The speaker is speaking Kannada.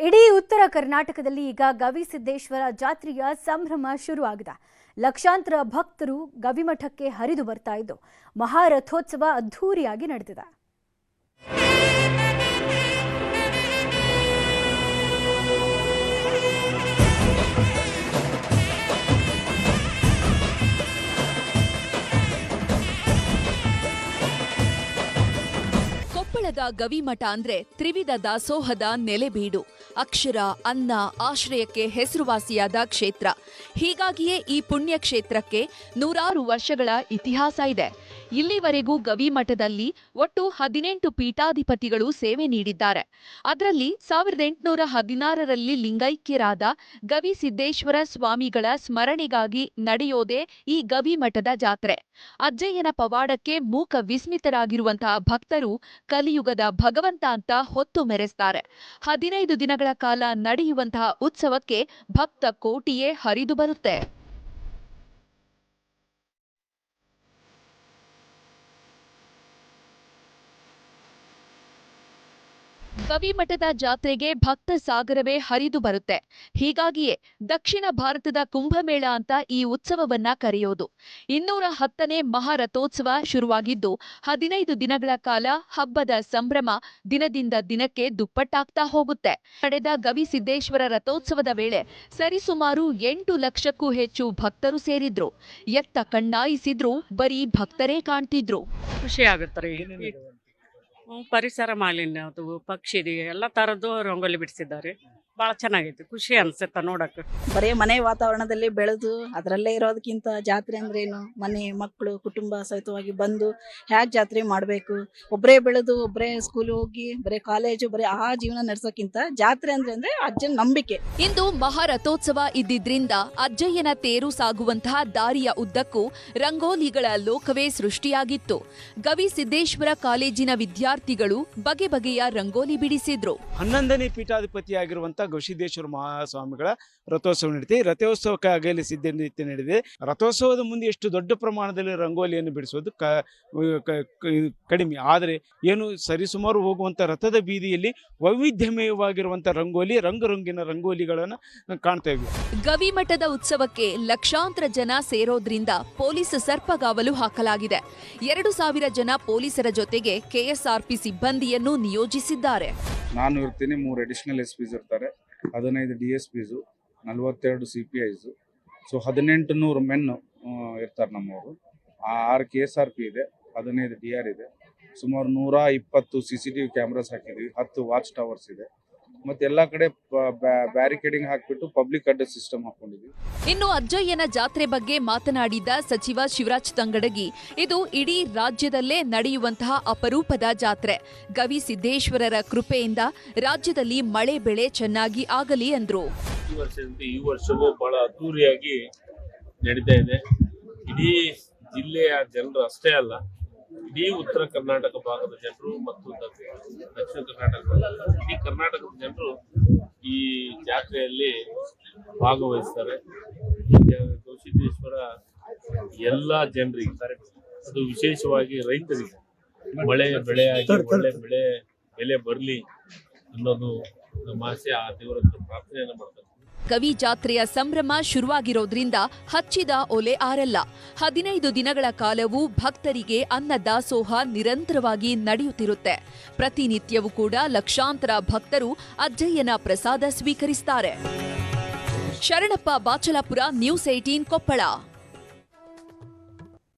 ಇಡೀ ಉತ್ತರ ಕರ್ನಾಟಕದಲ್ಲಿ ಈಗ ಗವಿಸಿದ್ದೇಶ್ವರ ಜಾತ್ರೆಯ ಸಂಭ್ರಮ ಶುರುವಾಗಿದೆ. ಲಕ್ಷಾಂತರ ಭಕ್ತರು ಗವಿಮಠಕ್ಕೆ ಹರಿದು ಬರ್ತಾ ಇದ್ದು ಮಹಾರಥೋತ್ಸವ ಅದ್ಧೂರಿಯಾಗಿ ನಡೆದಿದೆ. ಕೊಪ್ಪಳದ ಗವಿಮಠ ಅಂದ್ರೆ ತ್ರಿವಿಧ ದಾಸೋಹದ ನೆಲೆಬೀಡು. ಅಕ್ಷರ, ಅನ್ನ, ಆಶ್ರಯಕ್ಕೆ ಹೆಸರುವಾಸಿಯಾದ ಕ್ಷೇತ್ರ. ಹೀಗಾಗಿಯೇ ಈ ಪುಣ್ಯ ಕ್ಷೇತ್ರಕ್ಕೆ ನೂರಾರು ವರ್ಷಗಳ ಇತಿಹಾಸ ಇದೆ. ಇಲ್ಲಿವರೆಗೂ ಗವಿಮಠದಲ್ಲಿ ಒಟ್ಟು 18 ಪೀಠಾಧಿಪತಿಗಳು ಸೇವೆ ನೀಡಿದ್ದಾರೆ. ಅದರಲ್ಲಿ 1816ರಲ್ಲಿ ಲಿಂಗೈಕ್ಯರಾದ ಗವಿಸಿದ್ದೇಶ್ವರ ಸ್ವಾಮಿಗಳ ಸ್ಮರಣೆಗಾಗಿ ನಡೆಯೋದೇ ಈ ಗವಿಮಠದ ಜಾತ್ರೆ. ಅಜ್ಜಯ್ಯನ ಪವಾಡಕ್ಕೆ ಮೂಕ ವಿಸ್ಮಿತರಾಗಿರುವಂತಹ ಭಕ್ತರು ಕಲಿಯುಗದ ಭಗವಂತ ಅಂತ ಹೊತ್ತು ಮೆರೆಸ್ತಾರೆ. 15 ದಿನಗಳ ಕಾಲ ನಡೆಯುವಂತಹ ಉತ್ಸವಕ್ಕೆ ಭಕ್ತ ಕೋಟಿಯೇ ಹರಿದು ಬರುತ್ತೆ. ಗವಿಮಠದ ಜಾತ್ರೆಗೆ ಭಕ್ತ ಸಾಗರವೇ ಹರಿದು ಬರುತ್ತೆ. ಹೀಗಾಗಿಯೇ ದಕ್ಷಿಣ ಭಾರತದ ಕುಂಭಮೇಳ ಅಂತ ಈ ಉತ್ಸವವನ್ನ ಕರೆಯೋದು. 210ನೇ ಮಹಾರಥೋತ್ಸವ ಶುರುವಾಗಿದ್ದು 15 ದಿನಗಳ ಕಾಲ ಹಬ್ಬದ ಸಂಭ್ರಮ ದಿನದಿಂದ ದಿನಕ್ಕೆ ದುಪ್ಪಟ್ಟಾಗ್ತಾ ಹೋಗುತ್ತೆ. ನಡೆದ ಗವಿಸಿದ್ದೇಶ್ವರ ರಥೋತ್ಸವದ ವೇಳೆ ಸರಿಸುಮಾರು 8 ಲಕ್ಷಕ್ಕೂ ಹೆಚ್ಚು ಭಕ್ತರು ಸೇರಿದ್ರು. ಎತ್ತ ಕಣ್ಣಾಯಿಸಿದ್ರು ಬರೀ ಭಕ್ತರೇ ಕಾಣ್ತಿದ್ರು. ಖುಷಿ ಆಗುತ್ತಾರೆ. ಪರಿಸರ ಮಾಲಿನ್ಯ ಅದು ಪಕ್ಷಿ ಎಲ್ಲ ತರದ್ದು ರಂಗೋಲಿ ಬಿಡಿಸಿದ್ದಾರೆ. ಭಾಳ ಚೆನ್ನಾಗೈತಿ, ಖುಷಿ ಅನ್ಸುತ್ತೆ ನೋಡಕ್ಕೆ. ಬರೀ ಮನೆ ವಾತಾವರಣದಲ್ಲಿ ಬೆಳೆದು ಅದರಲ್ಲೇ ಇರೋದಕ್ಕಿಂತ ಜಾತ್ರೆ ಅಂದ್ರೇನು, ಮನೆ ಮಕ್ಕಳು ಕುಟುಂಬ ಸಹಿತವಾಗಿ ಬಂದು ಹೇಗೆ ಜಾತ್ರೆ ಮಾಡಬೇಕು, ಒಬ್ಬರೇ ಬೆಳೆದು ಒಬ್ಬರೇ ಸ್ಕೂಲ್ ಹೋಗಿ ಬರೀ ಕಾಲೇಜು ಬರೀ ಆ ಜೀವನ ನಡೆಸೋಕ್ಕಿಂತ ಜಾತ್ರೆ ಅಂದ್ರೆ ಅಜ್ಜನ ನಂಬಿಕೆ. ಇಂದು ಮಹಾರಥೋತ್ಸವ ಇದ್ದಿದ್ರಿಂದ ಅಜ್ಜಯ್ಯನ ತೇರು ಸಾಗುವಂತಹ ದಾರಿಯ ಉದ್ದಕ್ಕೂ ರಂಗೋಲಿಗಳ ಲೋಕವೇ ಸೃಷ್ಟಿಯಾಗಿತ್ತು. ಗವಿಸಿದ್ದೇಶ್ವರ ಕಾಲೇಜಿನ ವಿದ್ಯಾರ್ಥಿಗಳು ಬಗೆ ಬಗೆಯ ರಂಗೋಲಿ ಬಿಡಿಸಿದ್ರು. 11ನೇ ಪೀಠಾಧಿಪತಿಯಾಗಿರುವಂತಹ ಗವಿಸಿದ್ದೇಶ್ವರ ಮಹಾಸ್ವಾಮಿಗಳ ರಥೋತ್ಸವ ನಡೆದಿದೆ. ರಥೋತ್ಸವಕ್ಕಾಗಲಿ ಸಿದ್ಧತೆ ನಡೆದಿದೆ. ರಥೋತ್ಸವದ ಮುಂದೆ ಎಷ್ಟು ದೊಡ್ಡ ಪ್ರಮಾಣದಲ್ಲಿ ರಂಗೋಲಿಯನ್ನು ಬಿಡಿಸೋದು ಕಡಿಮೆ. ಆದರೆ ಏನು ಸರಿಸುಮಾರು ಹೋಗುವಂಥ ರಥದ ಬೀದಿಯಲ್ಲಿ ವೈವಿಧ್ಯಮಯವಾಗಿರುವಂಥ ರಂಗೋಲಿ, ರಂಗುರಂಗಿನ ರಂಗೋಲಿಗಳನ್ನು ಕಾಣ್ತಾ ಇವೆ. ಗವಿಮಠದ ಉತ್ಸವಕ್ಕೆ ಲಕ್ಷಾಂತರ ಜನ ಸೇರೋದ್ರಿಂದ ಪೊಲೀಸ್ ಸರ್ಪಗಾವಲು ಹಾಕಲಾಗಿದೆ. 2000 ಜನ ಪೊಲೀಸರ ಜೊತೆಗೆ ಕೆಎಸ್ಆರ್ಪಿ ಸಿಬ್ಬಂದಿಯನ್ನು ನಿಯೋಜಿಸಿದ್ದಾರೆ. ನಾನು ಇರ್ತೀನಿ, 3 ಅಡಿಷನಲ್ ಎಸ್ಪಿಸ್ ಇರ್ತಾರೆ, 15 DSPs, 42 CPIs, ಸೊ 1800 ಮೆನ್ ಇರ್ತಾರೆ ನಮ್ಮವರು. 6 KSRP ಇದೆ, 15 DR ಇದೆ, ಸುಮಾರು 120 CCTV ಕ್ಯಾಮ್ರಾಸ್ ಹಾಕಿದ್ದೀವಿ, 10 ವಾಚ್ ಟವರ್ಸ್ ಇದೆ, ಮತ್ತೆ ಎಲ್ಲಾ ಕಡೆ ಬ್ಯಾರಿಕೇಡಿಂಗ್ ಹಾಕ್ಬಿಟ್ಟು ಪಬ್ಲಿಕ್ ಅಡ್ರೆಸ್ ಸಿಸ್ಟಮ್ ಹಾಕೊಂಡಿದ್ವಿ. ಇನ್ನು ಅಜ್ಜಯ್ಯನ ಜಾತ್ರೆ ಬಗ್ಗೆ ಮಾತನಾಡಿದ ಸಚಿವ ಶಿವರಾಜ್ ತಂಗಡಗಿ, ಇದು ಇಡೀ ರಾಜ್ಯದಲ್ಲೇ ನಡೆಯುವಂತಹ ಅಪರೂಪದ ಜಾತ್ರೆ. ಗವಿಸಿದ್ದೇಶ್ವರರ ಕೃಪೆಯಿಂದ ರಾಜ್ಯದಲ್ಲಿ ಮಳೆ ಬೆಳೆ ಚೆನ್ನಾಗಿ ಆಗಲಿ ಅಂದ್ರು. ಈ ವರ್ಷವೂ ಬಹಳ ಅದ್ದೂರಿಯಾಗಿ ನಡೀತಾ ಇದೆ. ಇಡೀ ಜಿಲ್ಲೆಯ ಜನರು ಅಷ್ಟೇ ಅಲ್ಲ, ಇಡೀ ಉತ್ತರ ಕರ್ನಾಟಕ ಭಾಗದ ಜನರು ಮತ್ತು ದಕ್ಷಿಣ ಇಡೀ ಕರ್ನಾಟಕದ ಜನರು ಈ ಜಾತ್ರೆಯಲ್ಲಿ ಭಾಗವಹಿಸ್ತಾರೆ. ಗವಿಸಿದ್ದೇಶ್ವರ ಎಲ್ಲ ಜನರಿಗೆ, ಅದು ವಿಶೇಷವಾಗಿ ರೈತರಿಗೆ ಮಳೆ ಬೆಳೆಯಾಗಿ ಒಳ್ಳೆ ಬೆಲೆ ಬರಲಿ ಅನ್ನೋದು ನಮ್ಮ ಆಸೆ. ಆ ದೇವರ ಪ್ರಾರ್ಥನೆಯನ್ನು ಮಾಡ್ತಾರೆ. ಗವಿ ಜಾತ್ರೆಯ ಸಂಭ್ರಮ ಶುರುವಾಗಿರೋದ್ರಿಂದ ಹಚ್ಚಿದ ಒಲೆ ಆರಲ್ಲ. 15 ದಿನಗಳ ಕಾಲವೂ ಭಕ್ತರಿಗೆ ಅನ್ನ ದಾಸೋಹ ನಿರಂತರವಾಗಿ ನಡೆಯುತ್ತಿರುತ್ತೆ. ಪ್ರತಿನಿತ್ಯವೂ ಕೂಡ ಲಕ್ಷಾಂತರ ಭಕ್ತರು ಅಜ್ಜಯ್ಯನ ಪ್ರಸಾದ ಸ್ವೀಕರಿಸುತ್ತಾರೆ. ಶರಣಪ್ಪ ಬಾಚಲಾಪುರ, ನ್ಯೂಸ್ 18 ಕೊಪ್ಪಳ.